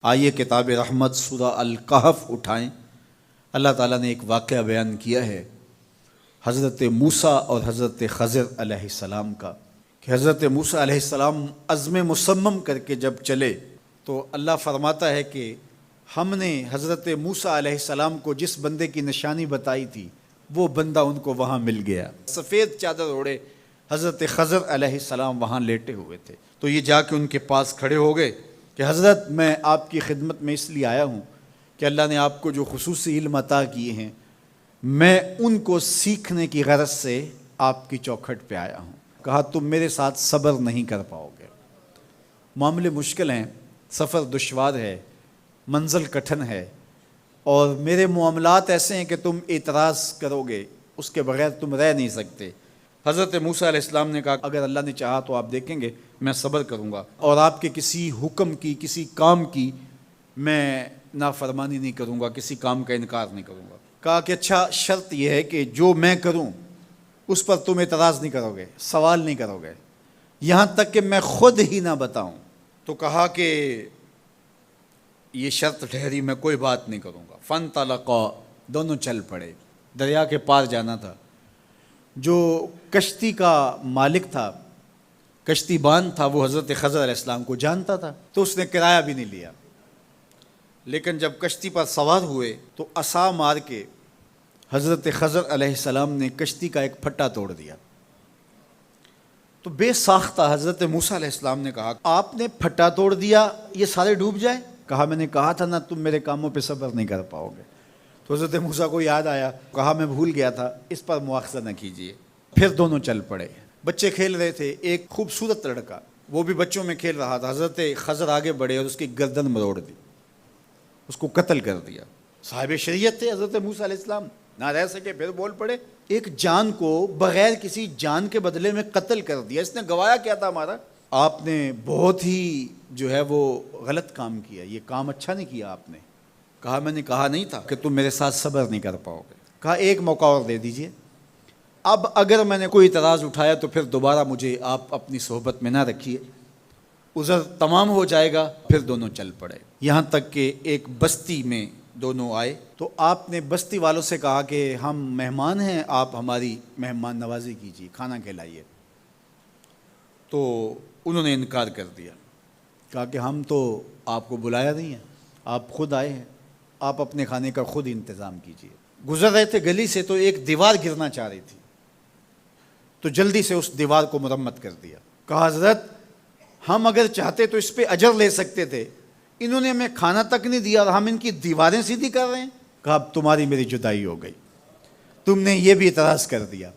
آئیے کتاب رحمت سورہ الکہف اٹھائیں۔ اللہ تعالیٰ نے ایک واقعہ بیان کیا ہے حضرت موسیٰ اور حضرت خضر علیہ السلام کا، کہ حضرت موسیٰ علیہ السلام عزم مصمم کر کے جب چلے تو اللہ فرماتا ہے کہ ہم نے حضرت موسیٰ علیہ السلام کو جس بندے کی نشانی بتائی تھی وہ بندہ ان کو وہاں مل گیا۔ سفید چادر اوڑے حضرت خضر علیہ السلام وہاں لیٹے ہوئے تھے، تو یہ جا کے ان کے پاس کھڑے ہو گئے کہ حضرت میں آپ کی خدمت میں اس لیے آیا ہوں کہ اللہ نے آپ کو جو خصوصی علم عطا کیے ہیں میں ان کو سیکھنے کی غرض سے آپ کی چوکھٹ پہ آیا ہوں۔ کہا تم میرے ساتھ صبر نہیں کر پاؤ گے، معاملے مشکل ہیں، سفر دشوار ہے، منزل کٹھن ہے، اور میرے معاملات ایسے ہیں کہ تم اعتراض کرو گے، اس کے بغیر تم رہ نہیں سکتے۔ حضرت موسیٰ علیہ السلام نے کہا اگر اللہ نے چاہا تو آپ دیکھیں گے میں صبر کروں گا، اور آپ کے کسی حکم کی کسی کام کی میں نافرمانی نہیں کروں گا، کسی کام کا انکار نہیں کروں گا۔ کہا کہ اچھا شرط یہ ہے کہ جو میں کروں اس پر تم اعتراض نہیں کرو گے، سوال نہیں کرو گے، یہاں تک کہ میں خود ہی نہ بتاؤں۔ تو کہا کہ یہ شرط ٹھہری، میں کوئی بات نہیں کروں گا۔ فانطلقا، دونوں چل پڑے، دریا کے پار جانا تھا۔ جو کشتی کا مالک تھا، کشتی بان تھا، وہ حضرت خضر علیہ السلام کو جانتا تھا، تو اس نے کرایہ بھی نہیں لیا، لیکن جب کشتی پر سوار ہوئے تو عصا مار کے حضرت خضر علیہ السلام نے کشتی کا ایک پھٹا توڑ دیا۔ تو بے ساختہ حضرت موسیٰ علیہ السلام نے کہا آپ نے پھٹا توڑ دیا، یہ سارے ڈوب جائیں؟ کہا میں نے کہا تھا نا تم میرے کاموں پہ صبر نہیں کر پاؤ گے۔ تو حضرت موسیٰ کو یاد آیا، کہا میں بھول گیا تھا، اس پر مواخذہ نہ کیجیے۔ پھر دونوں چل پڑے۔ بچے کھیل رہے تھے، ایک خوبصورت لڑکا وہ بھی بچوں میں کھیل رہا تھا۔ حضرت خضر آگے بڑھے اور اس کی گردن مروڑ دی، اس کو قتل کر دیا۔ صاحب شریعت تھے حضرت موسیٰ علیہ السلام، نہ رہ سکے، پھر بول پڑے ایک جان کو بغیر کسی جان کے بدلے میں قتل کر دیا، اس نے گوایا کیا تھا ہمارا؟ آپ نے بہت ہی جو ہے وہ غلط کام کیا، یہ کام اچھا نہیں کیا آپ نے۔ کہا میں نے کہا نہیں تھا کہ تم میرے ساتھ صبر نہیں کر پاؤ گے۔ کہا ایک موقع اور دے دیجئے، اب اگر میں نے کوئی اعتراض اٹھایا تو پھر دوبارہ مجھے آپ اپنی صحبت میں نہ رکھیے، عذر تمام ہو جائے گا۔ پھر دونوں چل پڑے، یہاں تک کہ ایک بستی میں دونوں آئے تو آپ نے بستی والوں سے کہا کہ ہم مہمان ہیں، آپ ہماری مہمان نوازی کیجیے، کھانا کھلائیے۔ تو انہوں نے انکار کر دیا، کہا کہ ہم تو آپ کو بلایا نہیں ہے، آپ خود آئے ہیں، آپ اپنے کھانے کا خود انتظام کیجیے۔ گزر رہے تھے گلی سے تو ایک دیوار گرنا چاہ رہی تھی، تو جلدی سے اس دیوار کو مرمت کر دیا۔ کہا حضرت ہم اگر چاہتے تو اس پہ اجر لے سکتے تھے، انہوں نے ہمیں کھانا تک نہیں دیا اور ہم ان کی دیواریں سیدھی کر رہے ہیں۔ کہا اب تمہاری میری جدائی ہو گئی، تم نے یہ بھی اعتراض کر دیا۔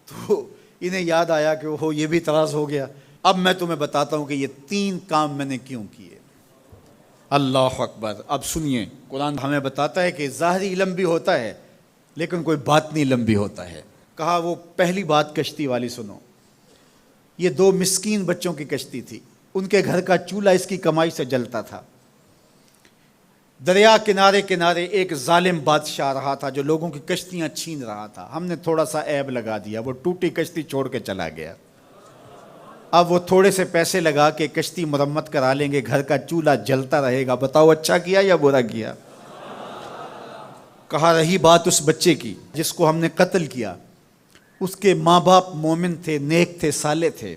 تو انہیں یاد آیا کہ وہ یہ بھی اعتراض ہو گیا۔ اب میں تمہیں بتاتا ہوں کہ یہ 3 کام میں نے کیوں کیے۔ اللہ اکبر۔ اب سنیے، قرآن ہمیں بتاتا ہے کہ ظاہری علم بھی ہوتا ہے لیکن کوئی باطنی علم بھی ہوتا ہے۔ کہا وہ پہلی بات کشتی والی سنو، یہ 2 مسکین بچوں کی کشتی تھی، ان کے گھر کا چولہا اس کی کمائی سے جلتا تھا۔ دریا کنارے کنارے ایک ظالم بادشاہ رہا تھا جو لوگوں کی کشتیاں چھین رہا تھا، ہم نے تھوڑا سا عیب لگا دیا، وہ ٹوٹی کشتی چھوڑ کے چلا گیا۔ اب وہ تھوڑے سے پیسے لگا کے کشتی مرمت کرا لیں گے، گھر کا چولہا جلتا رہے گا، بتاؤ اچھا کیا یا برا کیا؟ کہا رہی بات اس بچے کی جس کو ہم نے قتل کیا، اس کے ماں باپ مومن تھے، نیک تھے، صالح تھے،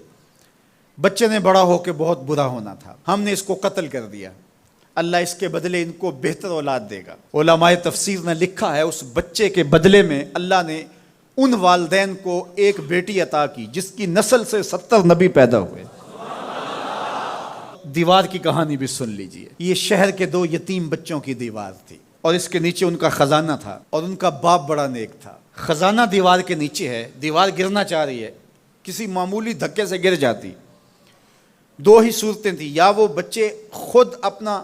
بچے نے بڑا ہو کے بہت برا ہونا تھا، ہم نے اس کو قتل کر دیا، اللہ اس کے بدلے ان کو بہتر اولاد دے گا۔ علماء تفسیر نے لکھا ہے اس بچے کے بدلے میں اللہ نے ان والدین کو ایک بیٹی عطا کی جس کی نسل سے 70 نبی پیدا ہوئے۔ دیوار کی کہانی بھی سن لیجئے، یہ شہر کے 2 یتیم بچوں کی دیوار تھی اور اس کے نیچے ان کا خزانہ تھا، اور ان کا باپ بڑا نیک تھا۔ خزانہ دیوار کے نیچے ہے، دیوار گرنا چاہ رہی ہے، کسی معمولی دھکے سے گر جاتی۔ 2 ہی صورتیں تھیں، یا وہ بچے خود اپنا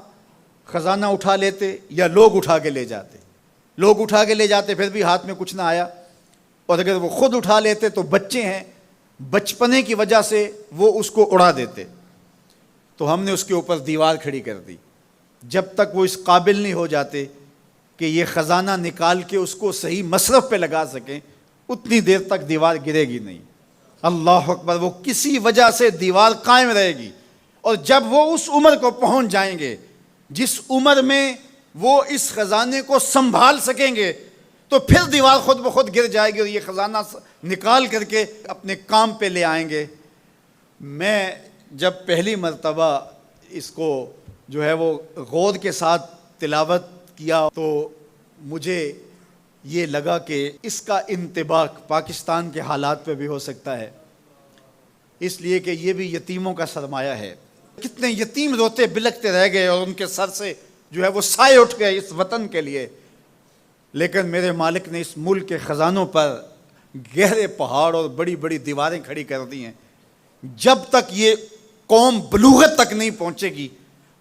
خزانہ اٹھا لیتے یا لوگ اٹھا کے لے جاتے۔ لوگ اٹھا کے لے جاتے پھر بھی ہاتھ میں کچھ نہ آیا، اور اگر وہ خود اٹھا لیتے تو بچے ہیں، بچپنے کی وجہ سے وہ اس کو اڑا دیتے۔ تو ہم نے اس کے اوپر دیوار کھڑی کر دی، جب تک وہ اس قابل نہیں ہو جاتے کہ یہ خزانہ نکال کے اس کو صحیح مصرف پہ لگا سکیں، اتنی دیر تک دیوار گرے گی نہیں۔ اللہ اکبر۔ وہ کسی وجہ سے دیوار قائم رہے گی، اور جب وہ اس عمر کو پہنچ جائیں گے جس عمر میں وہ اس خزانے کو سنبھال سکیں گے تو پھر دیوار خود بخود گر جائے گی اور یہ خزانہ نکال کر کے اپنے کام پہ لے آئیں گے۔ میں جب پہلی مرتبہ اس کو جو ہے وہ غور کے ساتھ تلاوت کیا تو مجھے یہ لگا کہ اس کا انطباق پاکستان کے حالات پہ بھی ہو سکتا ہے، اس لیے کہ یہ بھی یتیموں کا سرمایہ ہے۔ کتنے یتیم روتے بلکتے رہ گئے اور ان کے سر سے جو ہے وہ سائے اٹھ گئے اس وطن کے لیے، لیکن میرے مالک نے اس ملک کے خزانوں پر گہرے پہاڑ اور بڑی بڑی دیواریں کھڑی کر دی ہیں۔ جب تک یہ قوم بلوغت تک نہیں پہنچے گی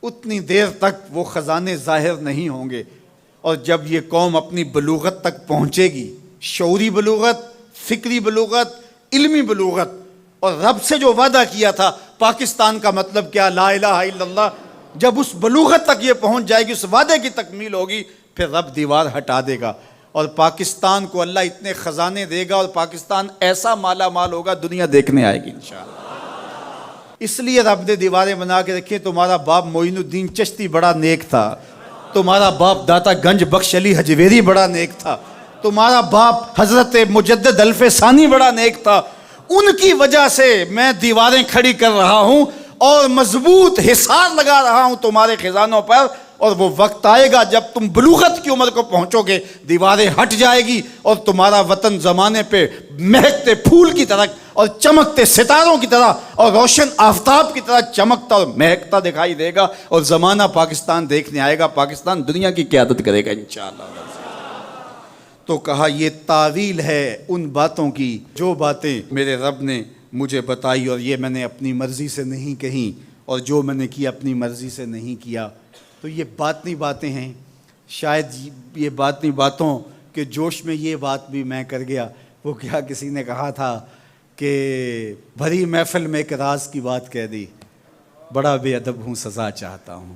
اتنی دیر تک وہ خزانے ظاہر نہیں ہوں گے، اور جب یہ قوم اپنی بلوغت تک پہنچے گی، شعوری بلوغت، فکری بلوغت، علمی بلوغت، اور رب سے جو وعدہ کیا تھا پاکستان کا مطلب کیا، لا الہ الا اللہ، جب اس بلوغت تک یہ پہنچ جائے گی، اس وعدے کی تکمیل ہوگی، پھر رب دیوار ہٹا دے گا اور پاکستان کو اللہ اتنے خزانے دے گا اور پاکستان ایسا مالا مال ہوگا دنیا دیکھنے آئے گی انشاءاللہ۔ اس لیے رب نے دیواریں بنا کے رکھی۔ تمہارا باپ معین الدین چشتی بڑا نیک تھا، تمہارا باپ داتا گنج بخش علی حجویری بڑا نیک تھا، تمہارا باپ حضرت مجدد الف ثانی بڑا نیک تھا، ان کی وجہ سے میں دیواریں کھڑی کر رہا ہوں اور مضبوط حصار لگا رہا ہوں تمہارے خزانوں پر، اور وہ وقت آئے گا جب تم بلوغت کی عمر کو پہنچو گے، دیواریں ہٹ جائے گی اور تمہارا وطن زمانے پہ مہکتے پھول کی طرح اور چمکتے ستاروں کی طرح اور روشن آفتاب کی طرح چمکتا اور مہکتا دکھائی دے گا، اور زمانہ پاکستان دیکھنے آئے گا، پاکستان دنیا کی قیادت کرے گا انشاءاللہ۔ تو کہا یہ تعویل ہے ان باتوں کی جو باتیں میرے رب نے مجھے بتائی، اور یہ میں نے اپنی مرضی سے نہیں کہیں، اور جو میں نے کیا اپنی مرضی سے نہیں کیا۔ تو یہ باطنی باتیں ہیں، شاید یہ باطنی باتوں کے جوش میں یہ بات بھی میں کر گیا۔ وہ کیا کسی نے کہا تھا کہ بھری محفل میں ایک راز کی بات کہہ دی، بڑا بے ادب ہوں سزا چاہتا ہوں۔